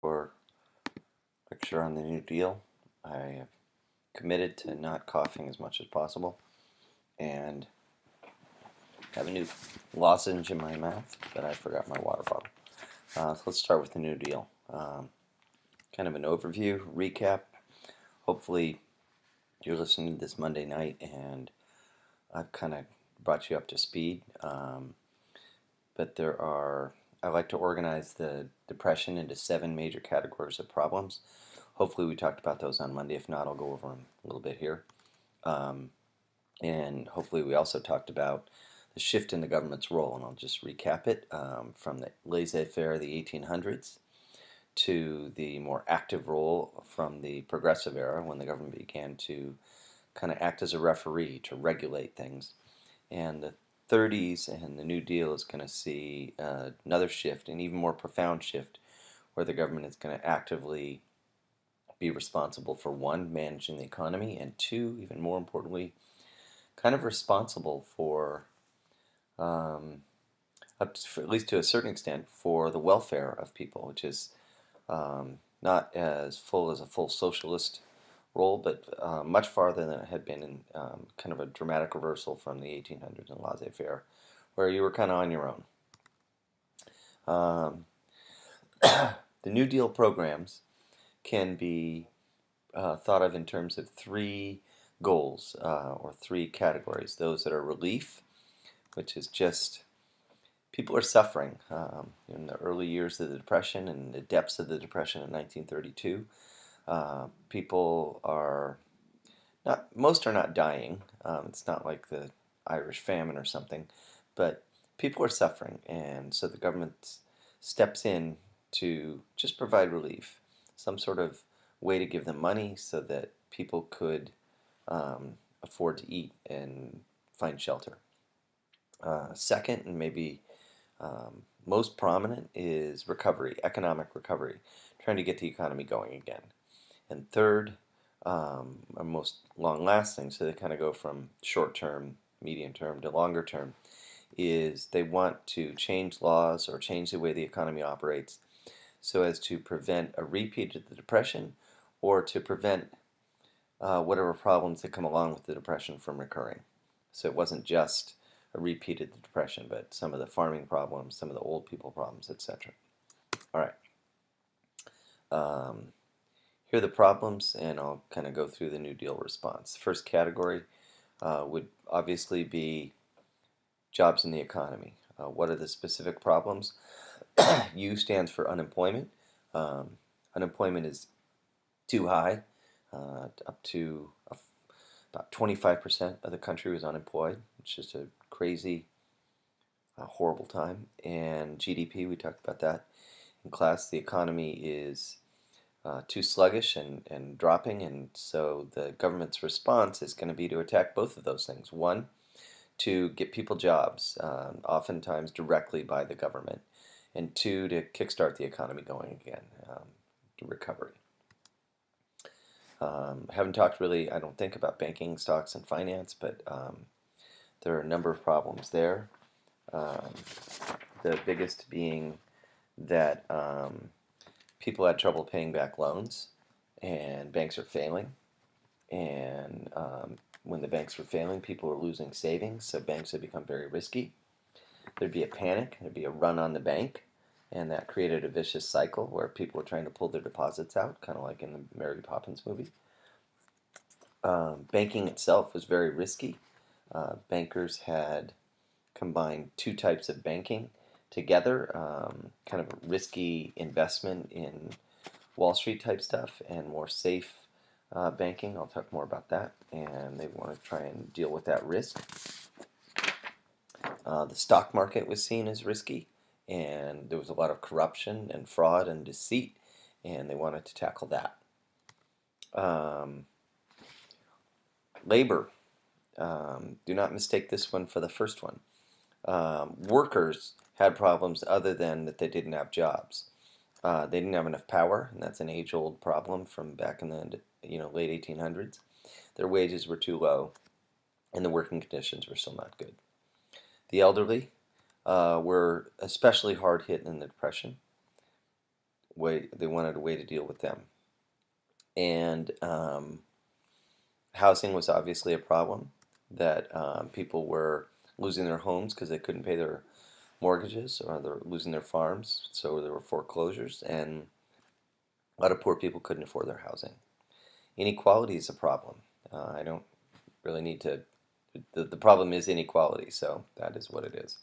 for lecture on the New Deal. I have committed to not coughing as much as possible and have a new lozenge in my mouth, but I forgot my water bottle. So let's start with the New Deal. Kind of an overview, recap. Hopefully you're listening to this Monday night and I've kind of brought you up to speed. But I like to organize the depression into 7 major categories of problems. Hopefully we talked about those on Monday. If not, I'll go over them a little bit here. And hopefully we also talked about the shift in the government's role, and I'll just recap it from the laissez-faire of the 1800s to the more active role from the progressive era when the government began to kind of act as a referee to regulate things. And the 30s and the New Deal is going to see another shift, an even more profound shift, where the government is going to actively be responsible for, one, managing the economy, and two, even more importantly, kind of responsible for, at least to a certain extent, for the welfare of people, which is not as full as a full socialist role, but much farther than it had been in kind of a dramatic reversal from the 1800s and laissez-faire, where you were kind of on your own. The New Deal programs can be thought of in terms of 3 goals or 3 categories. Those that are relief, which is just people are suffering. In the early years of the Depression and the depths of the Depression in 1932, people are most are not dying. It's not like the Irish famine or something, but people are suffering, and so the government steps in to just provide relief, some sort of way to give them money so that people could afford to eat and find shelter. Second, and maybe most prominent, is recovery, economic recovery, trying to get the economy going again. And third, are most long-lasting, so they kind of go from short-term, medium-term to longer-term, is they want to change laws or change the way the economy operates so as to prevent a repeat of the Depression or to prevent whatever problems that come along with the Depression from recurring. So it wasn't just a repeat of the Depression, but some of the farming problems, some of the old people problems, etc. All right. Here are the problems, and I'll kind of go through the New Deal response. The first category would obviously be jobs in the economy. What are the specific problems? U stands for unemployment. Unemployment is too high, up to about 25% of the country was unemployed. It's just a crazy, horrible time. And GDP, we talked about that in class. The economy is too sluggish and dropping, and so the government's response is going to be to attack both of those things. One, to get people jobs, oftentimes directly by the government, and two, to kickstart the economy going again, to recovery. Haven't talked really, I don't think, about banking, stocks, and finance, but there are a number of problems there. The biggest being that people had trouble paying back loans, and banks are failing. And when the banks were failing, people were losing savings, so banks had become very risky. There'd be a panic, there'd be a run on the bank, and that created a vicious cycle where people were trying to pull their deposits out, kind of like in the Mary Poppins movie. Banking itself was very risky. Bankers had combined 2 types of banking together, kind of a risky investment in Wall Street type stuff and more safe banking. I'll talk more about that, and they want to try and deal with that risk. The stock market was seen as risky, and there was a lot of corruption and fraud and deceit, and they wanted to tackle that. Labor. Do not mistake this one for the first one. Workers had problems other than that they didn't have jobs. They didn't have enough power, and that's an age-old problem from back in the late 1800s. Their wages were too low, and the working conditions were still not good. The elderly were especially hard hit in the Depression. They wanted a way to deal with them. And housing was obviously a problem. That people were losing their homes because they couldn't pay their mortgages, or they're losing their farms, so there were foreclosures, and a lot of poor people couldn't afford their housing. Inequality is a problem. I don't really need to. The problem is inequality, so that is what it is.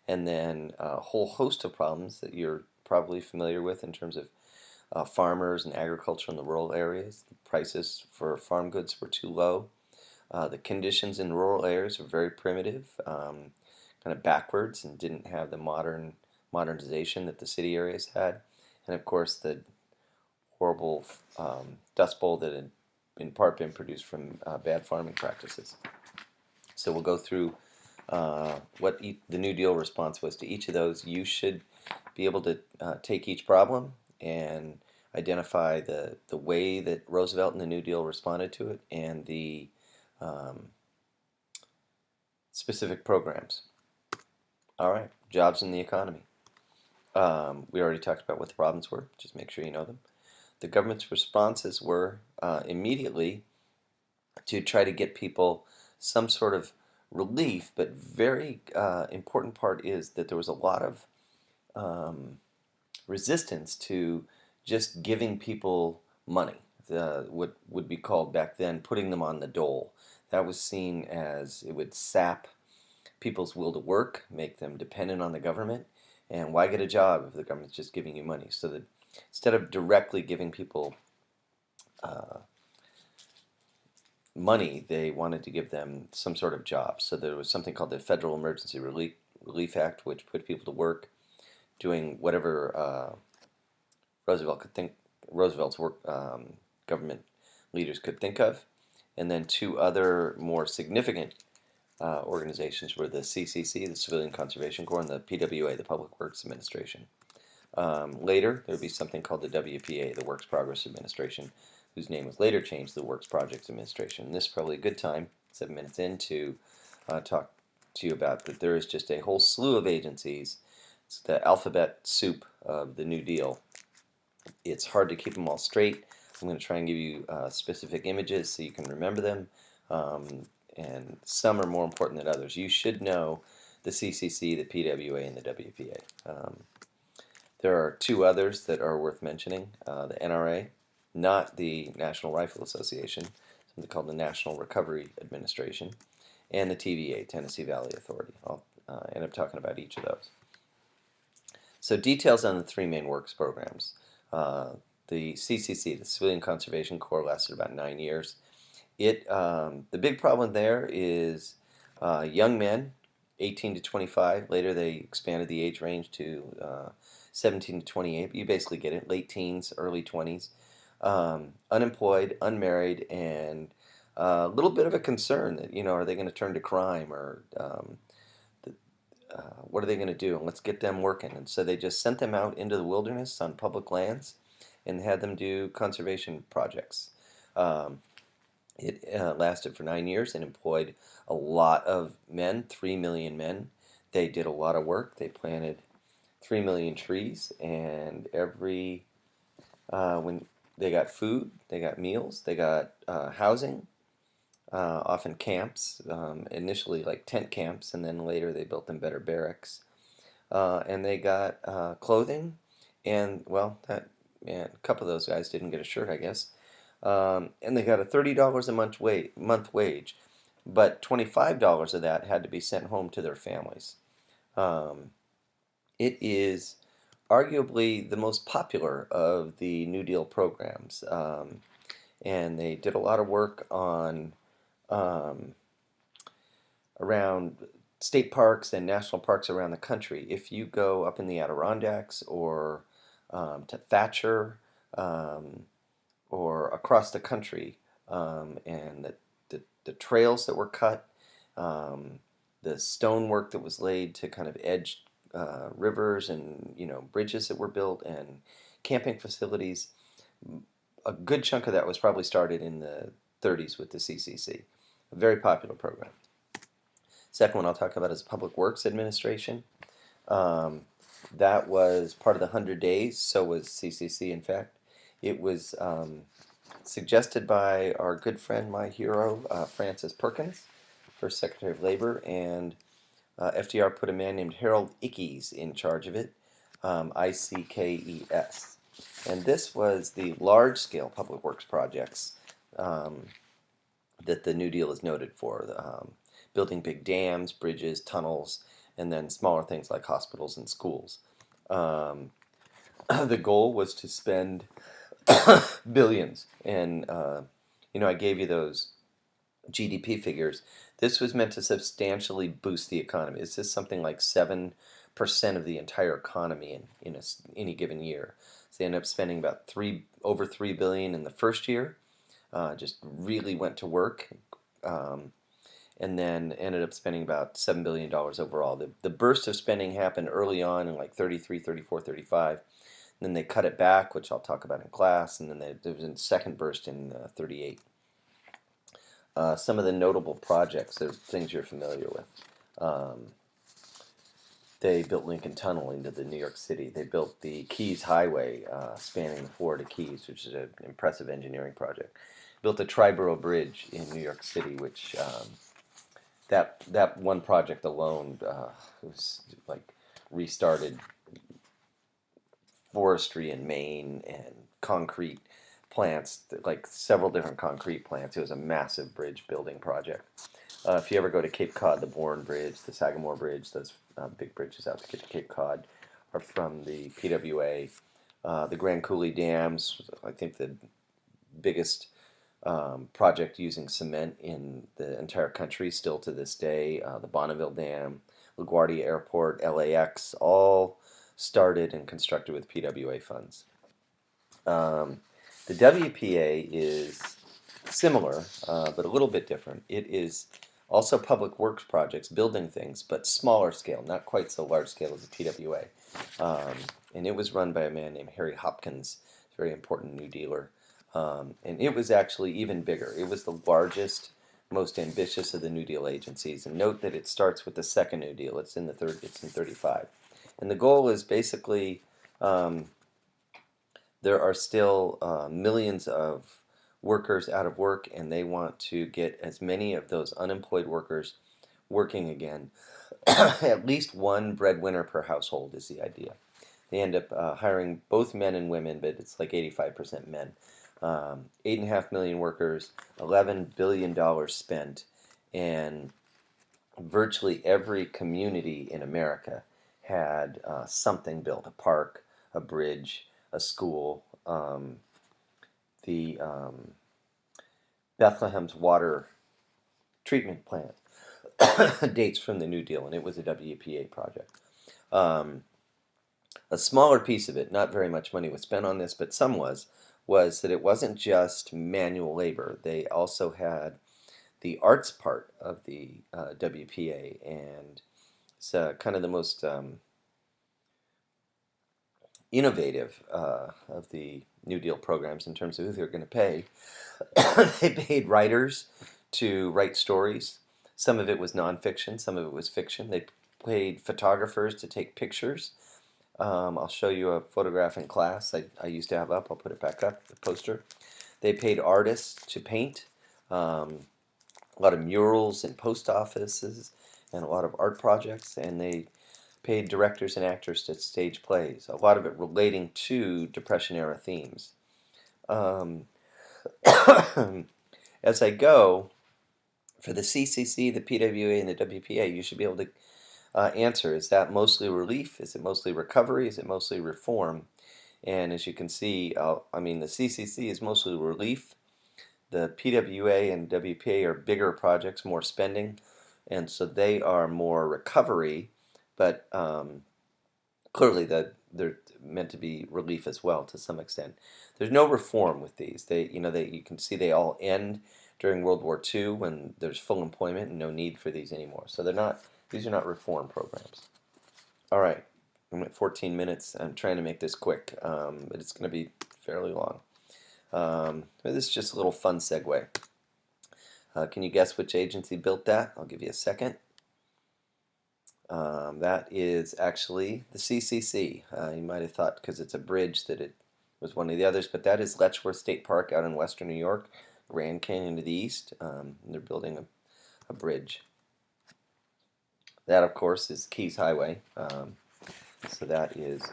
And then a whole host of problems that you're probably familiar with in terms of farmers and agriculture in the rural areas. The prices for farm goods were too low. The conditions in rural areas were very primitive, kind of backwards, and didn't have the modernization that the city areas had. And of course, the horrible dust bowl that had in part been produced from bad farming practices. So we'll go through what the New Deal response was to each of those. You should be able to take each problem and identify the way that Roosevelt and the New Deal responded to it, and the um, specific programs. All right, jobs in the economy. We already talked about what the problems were. Just make sure you know them. The government's responses were immediately to try to get people some sort of relief, but very important part is that there was a lot of um, resistance to just giving people money, what would be called back then putting them on the dole. That was seen as it would sap people's will to work, make them dependent on the government, and why get a job if the government's just giving you money? So that instead of directly giving people uh, money, they wanted to give them some sort of job. So there was something called the Federal Emergency Relief Act, which put people to work doing whatever Roosevelt could think Roosevelt's work government leaders could think of. And then two other more significant organizations were the CCC, the Civilian Conservation Corps, and the PWA, the Public Works Administration. Later, there would be something called the WPA, the Works Progress Administration, whose name was later changed to the Works Projects Administration. And this is probably a good time, 7 minutes in, to talk to you about that there is just a whole slew of agencies. It's the alphabet soup of the New Deal. It's hard to keep them all straight. I'm going to try and give you specific images so you can remember them. And some are more important than others. You should know the CCC, the PWA, and the WPA. There are two others that are worth mentioning. The NRA, not the National Rifle Association, something called the National Recovery Administration, and the TVA, Tennessee Valley Authority. I'll end up talking about each of those. So details on the three main works programs. The CCC, the Civilian Conservation Corps, lasted about 9 years. The big problem there is young men, 18 to 25. Later they expanded the age range to 17 to 28. But you basically get it, late teens, early 20s. Unemployed, unmarried, and a little bit of a concern that, are they going to turn to crime, or what are they going to do? And let's get them working. And so they just sent them out into the wilderness on public lands and had them do conservation projects. It lasted for 9 years and employed a lot of men, 3 million men. They did a lot of work. They planted 3 million trees, and when they got food, they got meals, they got housing, often camps, initially like tent camps, and then later they built them better barracks. And they got clothing, and well, a couple of those guys didn't get a shirt, I guess. And they got a $30 a month wage, but $25 of that had to be sent home to their families. It is arguably the most popular of the New Deal programs, and they did a lot of work on um, around state parks and national parks around the country. If you go up in the Adirondacks, or to Thatcher, or across the country, and the trails that were cut, the stonework that was laid to kind of edge rivers, and bridges that were built, and camping facilities. A good chunk of that was probably started in the 30s with the CCC. A very popular program. Second one I'll talk about is Public Works Administration. Um, That was part of the 100 Days, so was CCC, in fact. It was suggested by our good friend, my hero, Francis Perkins, first Secretary of Labor, and FDR put a man named Harold Ickes in charge of it, Ickes. And this was the large-scale public works projects that the New Deal is noted for, building big dams, bridges, tunnels, and then smaller things like hospitals and schools. Um, the goal was to spend billions, and I gave you those GDP figures. This was meant to substantially boost the economy. It's just something like 7% of the entire economy in any given year. So they ended up spending about over $3 billion in the first year. Just really went to work, and then ended up spending about $7 billion overall. The burst of spending happened early on in like 33, 34, 35. And then they cut it back, which I'll talk about in class, and then there was a second burst in 38. Some of the notable projects are things you're familiar with. They built Lincoln Tunnel into the New York City. They built the Keys Highway spanning the Florida Keys, which is an impressive engineering project. Built the Triborough Bridge in New York City, which that one project alone was like restarted forestry in Maine and concrete plants, like several different concrete plants. It was a massive bridge building project. If you ever go to Cape Cod, the Bourne Bridge, the Sagamore Bridge, those big bridges out to Cape Cod are from the PWA. The Grand Coulee Dams, I think the biggest project using cement in the entire country still to this day. The Bonneville Dam, LaGuardia Airport, LAX, all started and constructed with PWA funds. The WPA is similar, but a little bit different. It is also public works projects, building things, but smaller scale, not quite so large scale as the PWA. And it was run by a man named Harry Hopkins, a very important New Dealer. And it was actually even bigger. It was the largest, most ambitious of the New Deal agencies. And note that it starts with the second New Deal. It's in 35. And the goal is basically there are still millions of workers out of work, and they want to get as many of those unemployed workers working again. At least one breadwinner per household is the idea. They end up hiring both men and women, but it's like 85% men. 8.5 million workers, $11 billion spent, and virtually every community in America had something built: a park, a bridge, a school. The Bethlehem's water treatment plant dates from the New Deal, and it was a WPA project. A smaller piece of it, not very much money was spent on this, but some was that it wasn't just manual labor. They also had the arts part of the WPA, and it's kind of the most innovative of the New Deal programs in terms of who they're going to pay. They paid writers to write stories. Some of it was nonfiction, some of it was fiction. They paid photographers to take pictures. I'll show you a photograph in class I used to have up. I'll put it back up, the poster. They paid artists to paint. A lot of murals in post offices and a lot of art projects, and they paid directors and actors to stage plays, a lot of it relating to Depression-era themes. As I go, for the CCC, the PWA, and the WPA, you should be able to answer, is that mostly relief? Is it mostly recovery? Is it mostly reform? And as you can see, the CCC is mostly relief. The PWA and WPA are bigger projects, more spending, and so they are more recovery, but clearly they're meant to be relief as well to some extent. There's no reform with these. You can see they all end during World War II when there's full employment and no need for these anymore. So these are not reform programs. All right, I'm at 14 minutes. I'm trying to make this quick, but it's going to be fairly long. This is just a little fun segue. Can you guess which agency built that? I'll give you a second. That is actually the CCC. You might have thought because it's a bridge that it was one of the others, but that is Letchworth State Park out in western New York, Grand Canyon to the east. And they're building a bridge. That, of course, is Keys Highway. So that is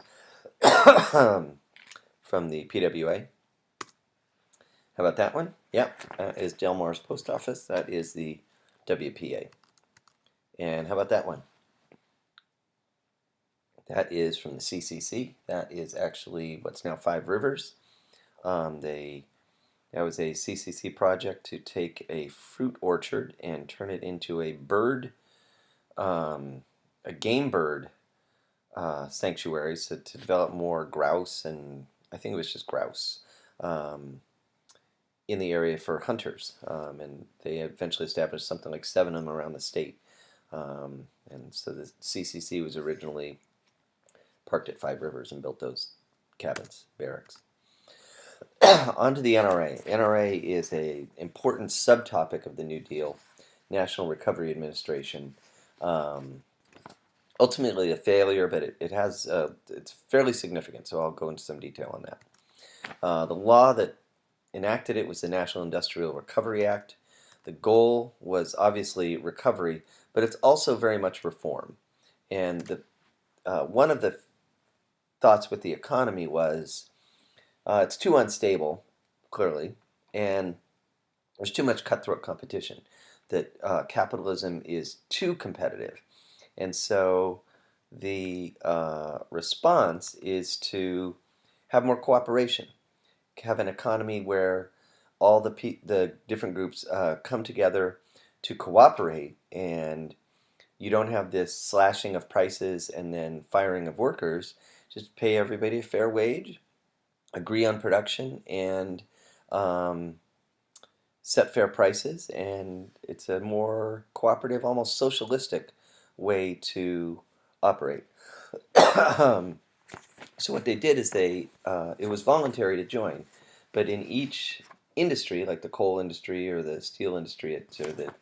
from the PWA. How about that one? Yep, that is Del Mar's Post Office. That is the WPA. And how about that one? That is from the CCC. That is actually what's now Five Rivers. That was a CCC project to take a fruit orchard and turn it into a game bird sanctuary, so to develop more grouse, and I think it was just grouse in the area for hunters. And they eventually established something like 7 of them around the state. And so the CCC was originally parked at Five Rivers and built those cabins, barracks. On to the NRA. NRA is an important subtopic of the New Deal, National Recovery Administration. Ultimately a failure, but it's fairly significant, so I'll go into some detail on that. The law that enacted it was the National Industrial Recovery Act. The goal was obviously recovery, but it's also very much reform. And one of the thoughts with the economy was it's too unstable, clearly, and there's too much cutthroat competition, that capitalism is too competitive. And so the response is to have more cooperation, have an economy where all the different groups come together to cooperate, and you don't have this slashing of prices and then firing of workers. Just pay everybody a fair wage, agree on production, and set fair prices, and it's a more cooperative, almost socialistic way to operate. So what they did is it was voluntary to join, but in each industry, like the coal industry or the steel industry or the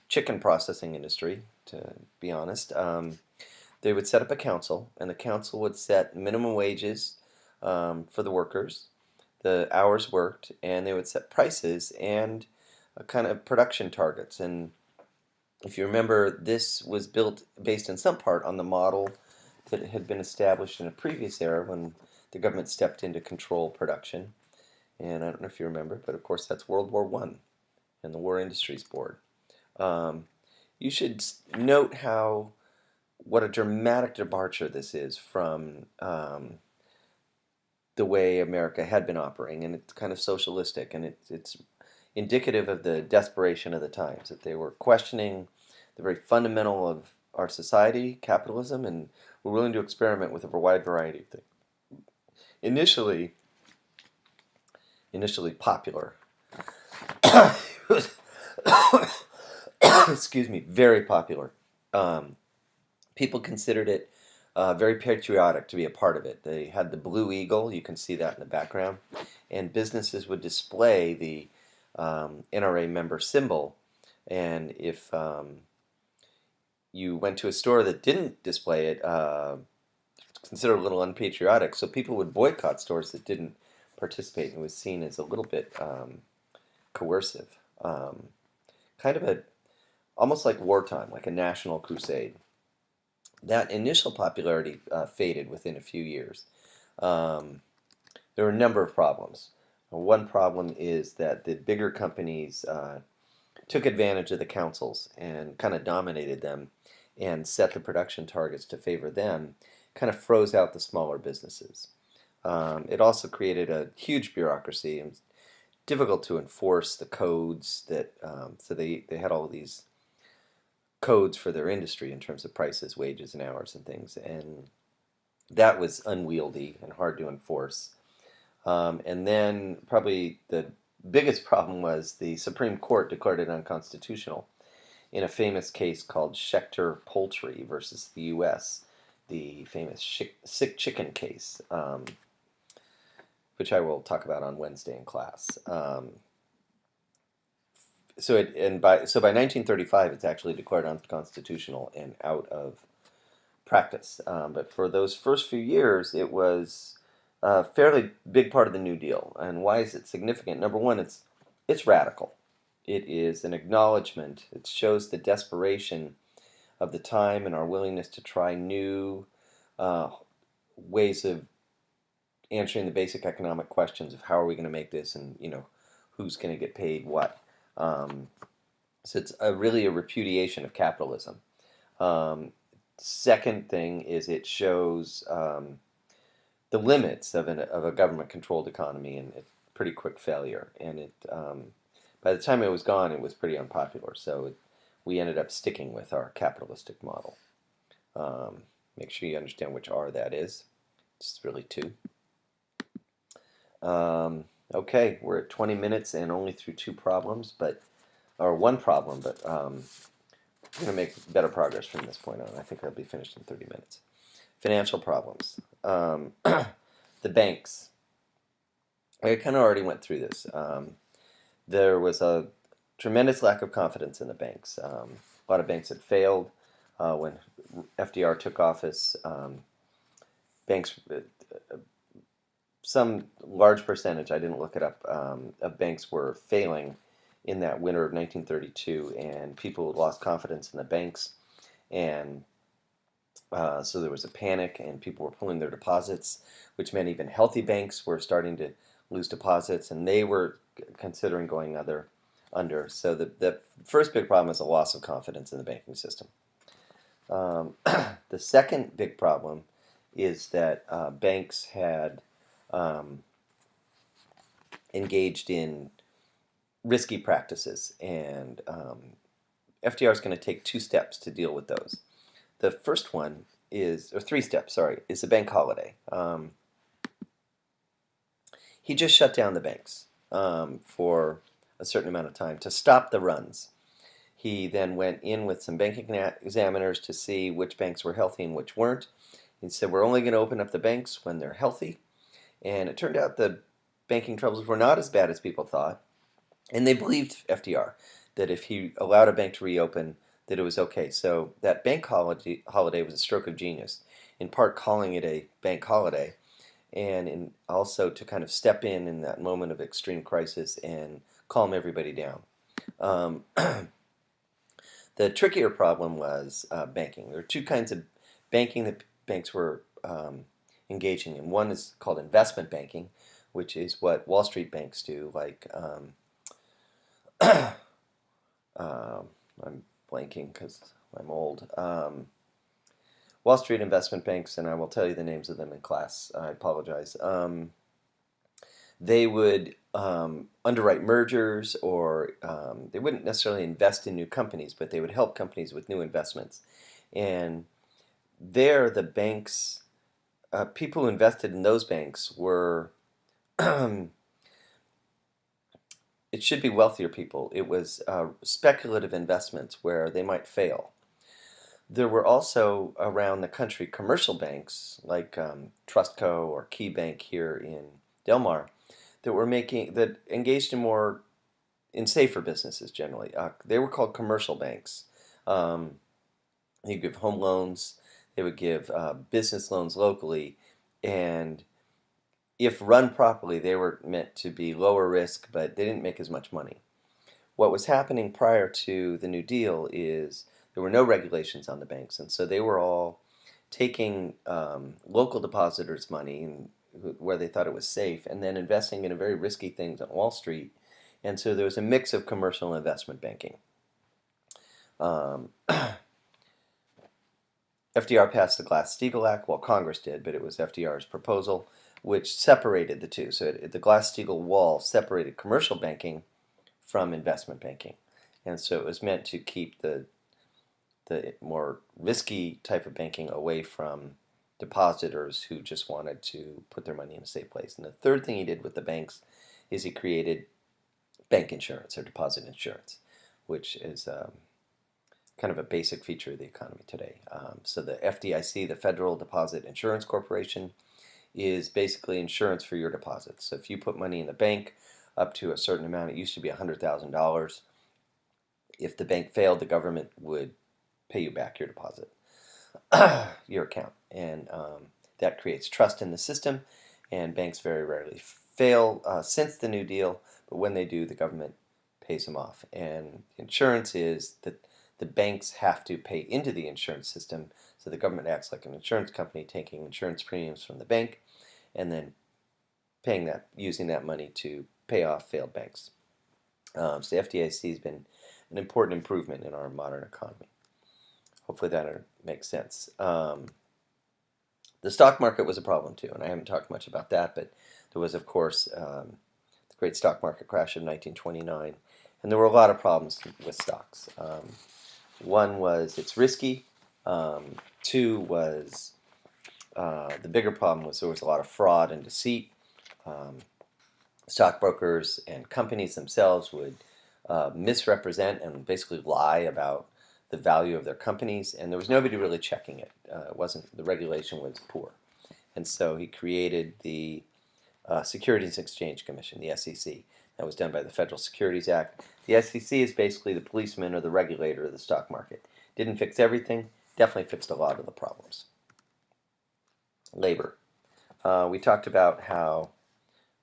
chicken processing industry, to be honest, they would set up a council, and the council would set minimum wages for the workers, the hours worked, and they would set prices and kind of production targets. And if you remember, this was built based in some part on the model that had been established in a previous era when the government stepped in to control production. And I don't know if you remember, but of course that's World War I and the War Industries Board. You should note what a dramatic departure this is from the way America had been operating, and it's kind of socialistic, and it's indicative of the desperation of the times, that they were questioning the very fundamental of our society, capitalism, and were willing to experiment with a wide variety of things. Initially popular. Excuse me, very popular. People considered it very patriotic to be a part of it. They had the Blue Eagle, you can see that in the background, and businesses would display the NRA member symbol. And if you went to a store that didn't display it, considered a little unpatriotic, so people would boycott stores that didn't participate, and it was seen as a little bit coercive. Kind of almost like wartime, like a national crusade. That initial popularity faded within a few years. There were a number of problems. One problem is that the bigger companies took advantage of the councils and kind of dominated them and set the production targets to favor them, kind of froze out the smaller businesses. It also created a huge bureaucracy, and difficult to enforce the codes that, so they had all of these codes for their industry in terms of prices, wages, and hours and things, and that was unwieldy and hard to enforce. And then probably the biggest problem was the Supreme Court declared it unconstitutional in a famous case called Schechter Poultry versus the U.S., the famous sick chicken case, which I will talk about on Wednesday in class. So by 1935, it's actually declared unconstitutional and out of practice. But for those first few years, it was a fairly big part of the New Deal. And why is it significant? Number one, it's radical. It is an acknowledgement. It shows the desperation of the time and our willingness to try new uh, ways of answering the basic economic questions of how are we going to make this, and who's going to get paid what. Um, so it's really a repudiation of capitalism. Um, Second thing is it shows the limits of a government-controlled economy and a pretty quick failure. And by the time it was gone, it was pretty unpopular. So we ended up sticking with our capitalistic model. Make sure you understand which R that is. It's really two. Okay, we're at 20 minutes and only through two problems, or one problem, but we're going to make better progress from this point on. I think I'll be finished in 30 minutes. Financial problems. The banks. I kind of already went through this. There was a tremendous lack of confidence in the banks. A lot of banks had failed when FDR took office. Banks, some large percentage, I didn't look it up, of banks were failing in that winter of 1932, and people lost confidence in the banks, and so there was a panic, and people were pulling their deposits, which meant even healthy banks were starting to lose deposits, and they were considering going under. So the first big problem is a loss of confidence in the banking system. The second big problem is that banks had engaged in risky practices, and FDR is going to take two steps to deal with those. The first one is, or three steps, sorry, is the bank holiday. He just shut down the banks for a certain amount of time to stop the runs. He then went in with some banking examiners to see which banks were healthy and which weren't. He said, we're only going to open up the banks when they're healthy. And it turned out the banking troubles were not as bad as people thought. And they believed FDR that if he allowed a bank to reopen, that it was okay. So that bank holiday was a stroke of genius, in part calling it a bank holiday, and also to kind of step in that moment of extreme crisis and calm everybody down. The trickier problem was banking. There are two kinds of banking that banks were engaging in. One is called investment banking, which is what Wall Street banks do, like I'm blanking because I'm old. Wall Street investment banks, and I will tell you the names of them in class. I apologize. They would underwrite mergers, or they wouldn't necessarily invest in new companies, but they would help companies with new investments. And there, the banks, people who invested in those banks were, it should be wealthier people. It was speculative investments where they might fail. There were also around the country commercial banks like Trustco or Key Bank here in Del Mar that engaged in safer businesses generally. They were called commercial banks. They would give home loans. They would give business loans locally, and if run properly, they were meant to be lower risk, but they didn't make as much money. What was happening prior to the New Deal is there were no regulations on the banks, and so they were all taking local depositors' money where they thought it was safe, and then investing in very risky things on Wall Street. And so there was a mix of commercial and investment banking. FDR passed the Glass-Steagall Act. Well, Congress did, but it was FDR's proposal, which separated the two. So the Glass-Steagall wall separated commercial banking from investment banking. And so it was meant to keep the more risky type of banking away from depositors who just wanted to put their money in a safe place. And the third thing he did with the banks is he created bank insurance, or deposit insurance, which is kind of a basic feature of the economy today. So the FDIC, the Federal Deposit Insurance Corporation, is basically insurance for your deposits. So if you put money in the bank up to a certain amount, it used to be $100,000. If the bank failed, the government would pay you back your deposit. your account, and that creates trust in the system. And banks very rarely fail since the New Deal, but when they do, the government pays them off. And insurance is that the banks have to pay into the insurance system, so the government acts like an insurance company, taking insurance premiums from the bank, and then using that money to pay off failed banks. So the FDIC has been an important improvement in our modern economy. Hopefully that makes sense. The stock market was a problem too, and I haven't talked much about that, but there was, of course, the great stock market crash of 1929, and there were a lot of problems with stocks. One was it's risky. Two was the bigger problem was there was a lot of fraud and deceit. Stockbrokers and companies themselves would misrepresent and basically lie about the value of their companies, and there was nobody really checking it. The regulation was poor, and so he created the Securities and Exchange Commission, the SEC. That was done by the Federal Securities Act. The SEC is basically the policeman or the regulator of the stock market. Didn't fix everything, definitely fixed a lot of the problems. Labor. We talked about how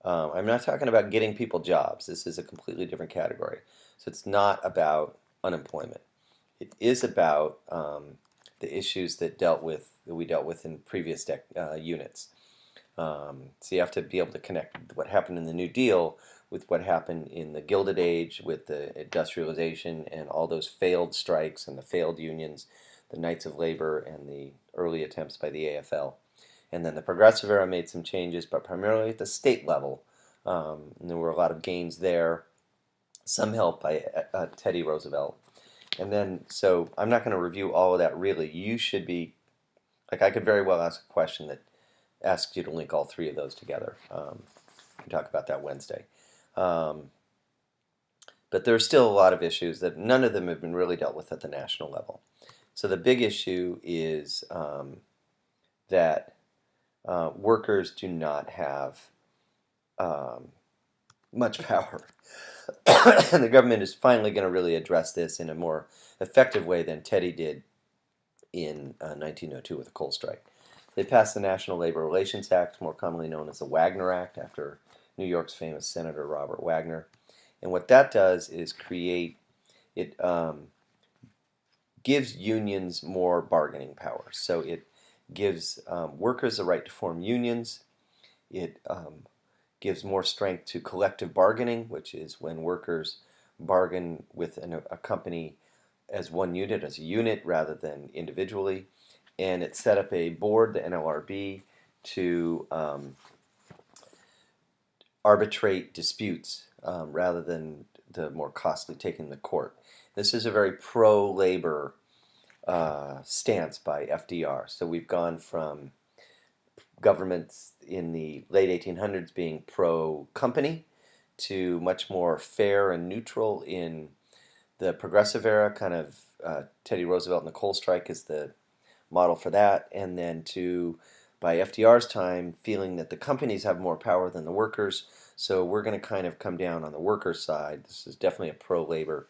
I'm not talking about getting people jobs. This is a completely different category. So it's not about unemployment. It is about the issues that we dealt with in previous units. So you have to be able to connect what happened in the New Deal with what happened in the Gilded Age, with the industrialization and all those failed strikes and the failed unions, the Knights of Labor and the early attempts by the AFL. And then the Progressive Era made some changes, but primarily at the state level. And there were a lot of gains there, some help by Teddy Roosevelt. And then, so I'm not going to review all of that really. You should be, like, I could very well ask a question that asks you to link all three of those together. We can talk about that Wednesday. But there's still a lot of issues that none of them have been really dealt with at the national level. So the big issue is that workers do not have much power. And the government is finally going to really address this in a more effective way than Teddy did in 1902 with the coal strike. They passed the National Labor Relations Act, more commonly known as the Wagner Act, after New York's famous Senator Robert Wagner. And what that does is it gives unions more bargaining power. So it gives workers the right to form unions. It gives more strength to collective bargaining, which is when workers bargain with a company as one unit, as a unit, rather than individually. And it set up a board, the NLRB, to arbitrate disputes rather than the more costly taking the court. This is a very pro-labor stance by FDR. So we've gone from governments in the late 1800s being pro-company to much more fair and neutral in the Progressive Era. Kind of Teddy Roosevelt and the coal strike is the model for that, and then to, by FDR's time, feeling that the companies have more power than the workers, so we're going to kind of come down on the workers' side. This is definitely a pro-labor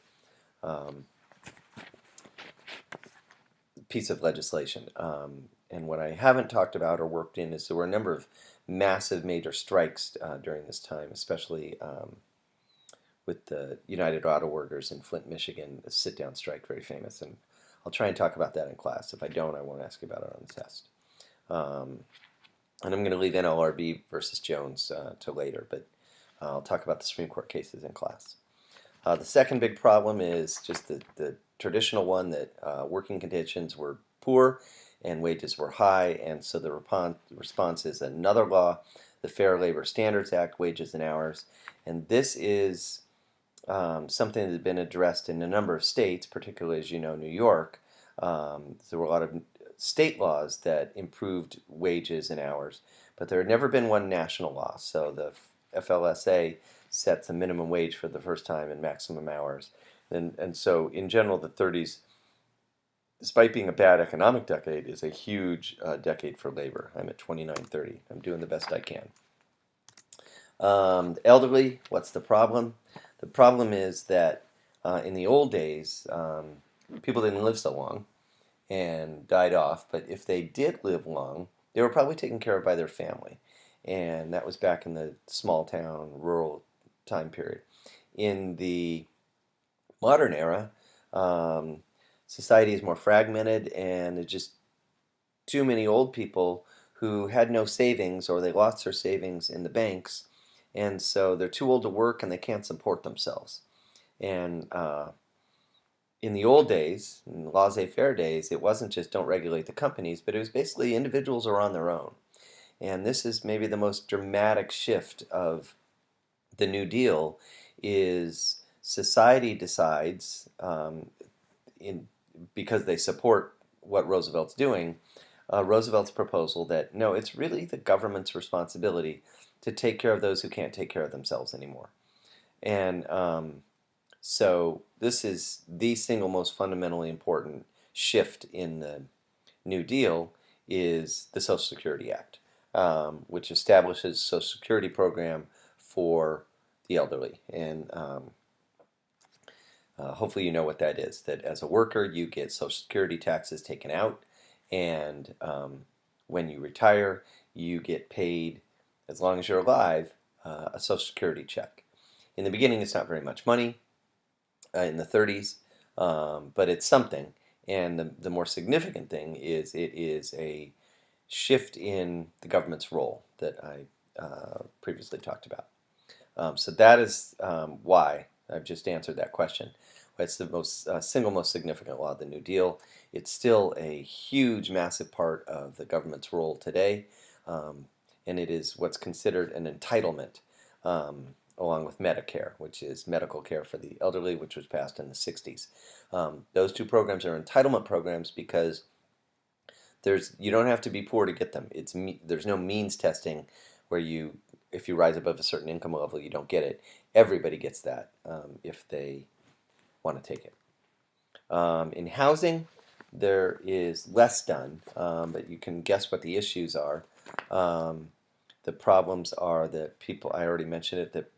piece of legislation. And what I haven't talked about or worked in is there were a number of massive major strikes during this time, especially with the United Auto Workers in Flint, Michigan, a sit-down strike, very famous. And I'll try and talk about that in class. If I don't, I won't ask you about it on the test. And I'm going to leave NLRB versus Jones to later, but I'll talk about the Supreme Court cases in class. The second big problem is just the traditional one that working conditions were poor and wages were high, and so the response is another law, the Fair Labor Standards Act, Wages and Hours. And this is something that has been addressed in a number of states, particularly, as you know, New York. There were a lot of state laws that improved wages and hours, but there had never been one national law. So the FLSA sets a minimum wage for the first time and maximum hours. And so in general, the 30s, despite being a bad economic decade, is a huge decade for labor. I'm at 2930. I'm doing the best I can. The elderly, what's the problem? The problem is that in the old days, people didn't live so long, and died off. But if they did live long, they were probably taken care of by their family. And that was back in the small town, rural time period. In the modern era, um, society is more fragmented, and there's just too many old people who had no savings or they lost their savings in the banks, and so they're too old to work and they can't support themselves. And in the old days, in the laissez-faire days, it wasn't just don't regulate the companies, but it was basically individuals are on their own. And this is maybe the most dramatic shift of the New Deal is society decides in because they support what Roosevelt's doing, Roosevelt's proposal that no, it's really the government's responsibility to take care of those who can't take care of themselves anymore. And so this is the single most fundamentally important shift in the New Deal is the Social Security Act, which establishes a Social Security program for the elderly. And hopefully you know what that is, that as a worker you get Social Security taxes taken out, and when you retire you get paid, as long as you're alive, a Social Security check. In the beginning it's not very much money, in the 30s, but it's something. And the more significant thing is it is a shift in the government's role that I previously talked about. So that is why I've just answered that question. It's the single most significant law of the New Deal. It's still a huge, massive part of the government's role today, and it is what's considered an entitlement, along with Medicare, which is medical care for the elderly, which was passed in the 60s. Those two programs are entitlement programs because you don't have to be poor to get them. There's no means testing where if you rise above a certain income level, you don't get it. Everybody gets that if they want to take it. In housing, there is less done, but you can guess what the issues are. The problems are that I already mentioned it, that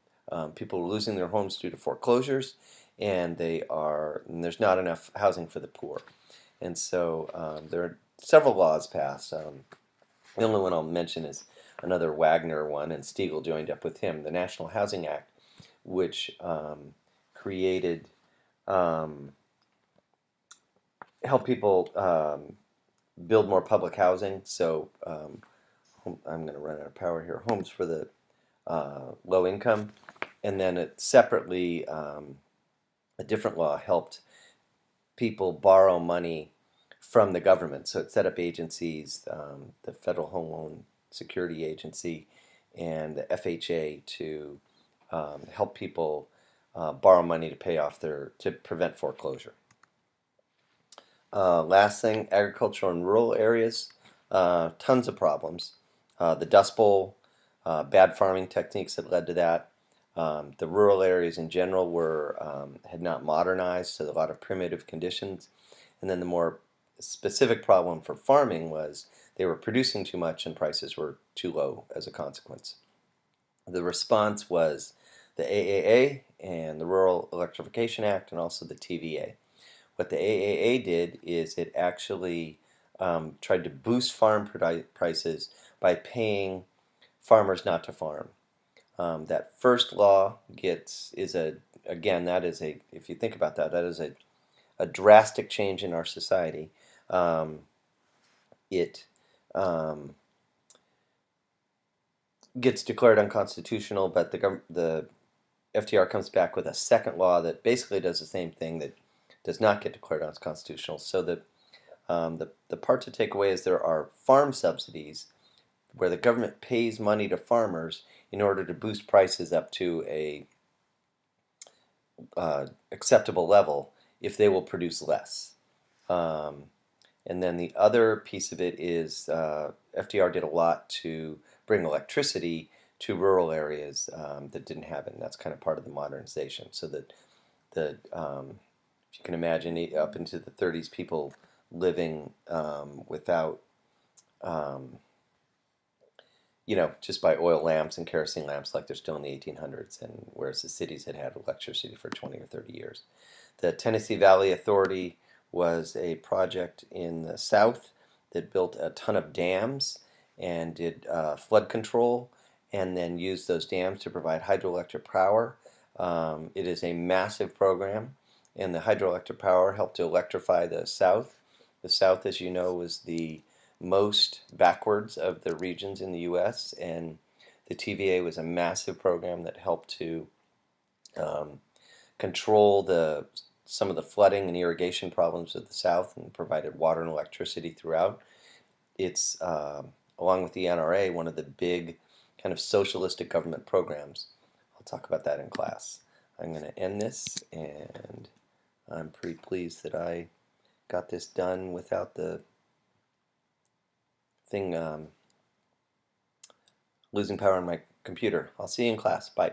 people are losing their homes due to foreclosures, and there's not enough housing for the poor. And so there are several laws passed. The only one I'll mention is another Wagner one, and Stiegel joined up with him, the National Housing Act, which created, help people build more public housing. So I'm going to run out of power here. Homes for the low income. And then it separately, a different law helped people borrow money from the government. So it set up agencies, the Federal Home Loan Security Agency and the FHA, to help people borrow money to pay off to prevent foreclosure. Last thing, agricultural and rural areas, tons of problems. The Dust Bowl, bad farming techniques that led to that. The rural areas in general had not modernized, so a lot of primitive conditions. And then the more specific problem for farming was they were producing too much and prices were too low as a consequence. The response was the AAA and the Rural Electrification Act, and also the TVA. What the AAA did is it actually tried to boost farm prices by paying farmers not to farm. That first law if you think about that, that is a drastic change in our society. It gets declared unconstitutional, but the FDR comes back with a second law that basically does the same thing, that does not get declared unconstitutional. So the part to take away is there are farm subsidies where the government pays money to farmers in order to boost prices up to a acceptable level if they will produce less. And then the other piece of it is FDR did a lot to bring electricity to rural areas that didn't have it, and that's kind of part of the modernization. So that if you can imagine, up into the 30s, people living without, just by oil lamps and kerosene lamps like they're still in the 1800s, and whereas the cities had electricity for 20 or 30 years. The Tennessee Valley Authority was a project in the South that built a ton of dams and did flood control and then used those dams to provide hydroelectric power. It is a massive program, and the hydroelectric power helped to electrify the South. The South, as you know, was the most backwards of the regions in the U.S., and the TVA was a massive program that helped to um, control some of the flooding and irrigation problems of the South and provided water and electricity throughout. It's, along with the NRA, one of the big kind of socialistic government programs. I'll talk about that in class. I'm going to end this, and I'm pretty pleased that I got this done without the thing losing power on my computer. I'll see you in class. Bye.